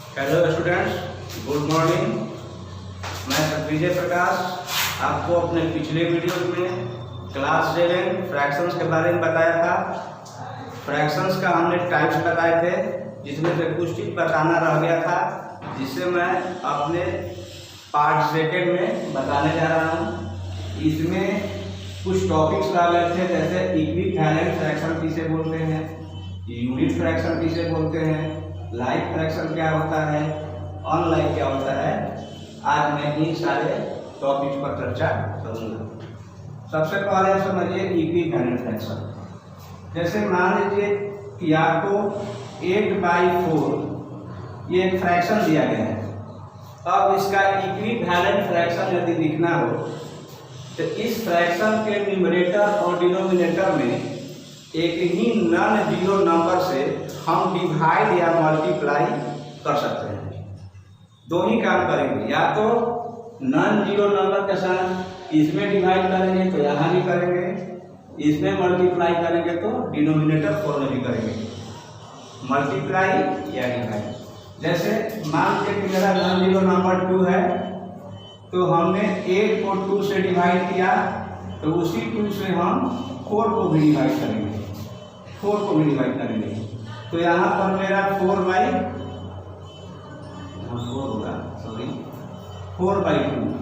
Hello students, good morning. मैं सतविजय प्रकाश आपको अपने पिछले वीडियो में क्लास 7 फ्रैक्शंस के बारे में बताया था। फ्रैक्शंस का हमने टाइप्स बताए थे, जिसमें से कुछ चीज़ बताना रह गया था, जिसे मैं अपने पार्ट 2 में बताने जा रहा हूँ। इसमें कुछ टॉपिक्स रह गए थे, जैसे इक्विवेलेंट फ्रैक्शन किसे बोलते हैं, यूनिट फ्रैक्शन किसे बोलते हैं, लाइक फ्रैक्शन क्या होता है, अनलाइक क्या होता है। आज मैं इन सारे टॉपिक्स पर चर्चा करूंगा। सबसे पहले समझिए इक्विवेलेंट फ्रैक्शन। जैसे मान लीजिए कि आपको 8/4 ये एक फ्रैक्शन दिया गया है। अब इसका इक्विवेलेंट फ्रैक्शन यदि लिखना हो तो इस फ्रैक्शन के न्यूमरेटर और डिनोमिनेटर में एक ही नॉन जीरो नंबर से हम डिवाइड या मल्टीप्लाई कर सकते हैं। दो ही काम करेंगे, या तो नॉन जीरो नंबर के साथ इसमें डिवाइड करेंगे तो यहाँ भी करेंगे, इसमें मल्टीप्लाई करेंगे तो डिनोमिनेटर 4 में भी करेंगे, मल्टीप्लाई या डिवाइड। जैसे मान लीजिए कि मेरा नॉन जीरो नंबर 2 है, तो हमने 8 को 2 से डिवाइड किया, तो उसी 2 से हम 4 को भी डिवाइड करेंगे, 4 को भी डिवाइड करेंगे। तो यहाँ पर मेरा 4/2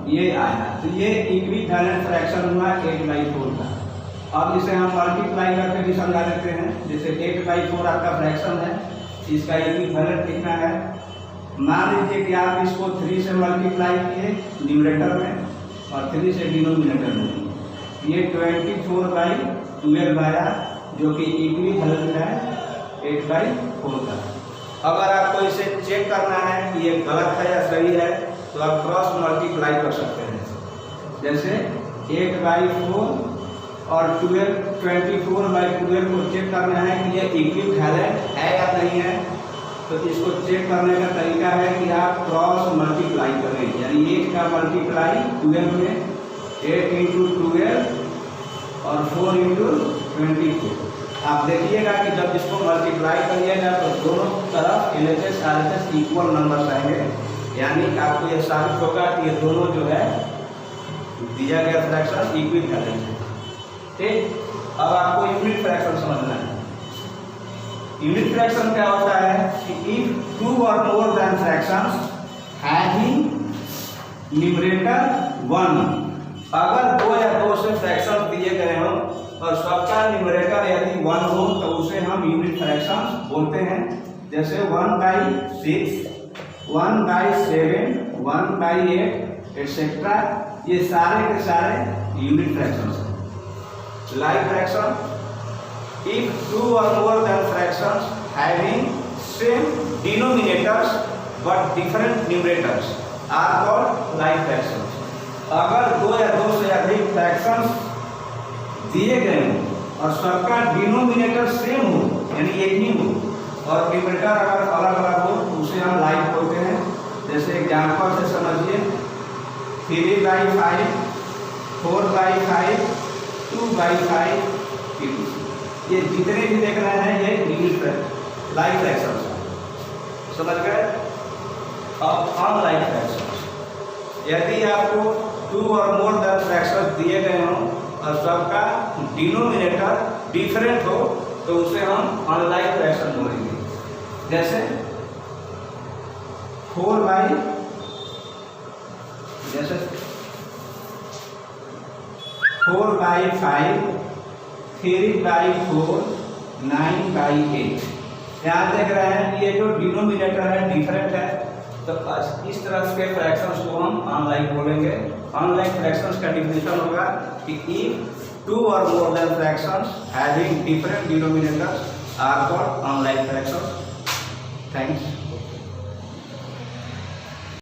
ये आया। तो ये इक्विवेलेंट फ्रैक्शन हुआ 8/4 का। अब इसे हम मल्टीप्लाई करके भी समझा देते हैं। जैसे 8/4 आपका फ्रैक्शन है, इसका इक्विवेलेंट कितना है। मान लीजिए कि आप इसको 3 से मल्टीप्लाई किए न्यूमरेटर में और 3 से डिनोमिनेटर में, ये 24/12 आया, जो कि इक्विवेलेंट है 8/4 का। अगर आपको इसे चेक करना है कि ये गलत है या सही है, तो आप क्रॉस मल्टीप्लाई कर सकते हैं। जैसे 8/4 और 24/12 को चेक करना है कि ये इक्विवेलेंट है या नहीं है, तो इसको चेक करने का तरीका है कि आप क्रॉस मल्टीप्लाई करें, यानी 8 का मल्टीप्लाई 12 में, 8 × 12 और 4 × 24। आप देखिएगा कि जब इसको मल्टीप्लाई करिएगा तो दोनों तरफ LHS RHS इक्वल नंबर्स आएंगे, यानी आपको यह साबित होगा कि ये दोनों जो है दिया गया फ्रैक्शन इक्विवेलेंट है। ठीक, अब आपको यूनिट फ्रैक्शन समझना है। यूनिट फ्रैक्शन क्या होता है कि if 2 or more than fractions having numerator 1, अगर 2 या 2 से फ्रैक्शन दिए गए हों और सबका न्यूमरेटर यदि 1 हो, तो उसे हम यूनिट फ्रैक्शन बोलते हैं। जैसे 1/6, 1/7, 1/8 एटसेट्रा, ये सारे के सारे यूनिट फ्रैक्शन हैं। Like fraction, if 2 or more than fractions having same denominators but different numerators are called like fractions। अगर 2 या 2 से अधिक फ्रैक्शंस दिए गए हों और सबका डिनोमिनेटर सेम हो, यानी एक ही हो, और न्यूमरेटर अगर अलग अलग हो, तो उसे हम लाइक बोलते हैं। जैसे एग्जाम्पल से समझिए, 3/5, 4/5, 2/5, ये जितने भी देख रहे हैं ये यूनिट लाइक फ्रैक्शन समझ गए। अब अनलाइक फ्रैक्शन, यदि आपको 2 और मोर देन फ्रैक्शन दिए गए हों और सबका डिनोमिनेटर डिफरेंट हो, तो उसे हम अनलाइक फ्रैक्शन बोलेंगे। जैसे 4/5, 3/4, 9/8। यहाँ देख रहे हैं कि ये जो डिनोमिनेटर है डिफरेंट है, तो इस तरह के फ्रैक्शंस को हम अनलाइक बोलेंगे। अनलाइक फ्रैक्शंस का डिफिनेशन होगा कि if 2 or more than fractions having different denominators are called unlike fractions। Thanks.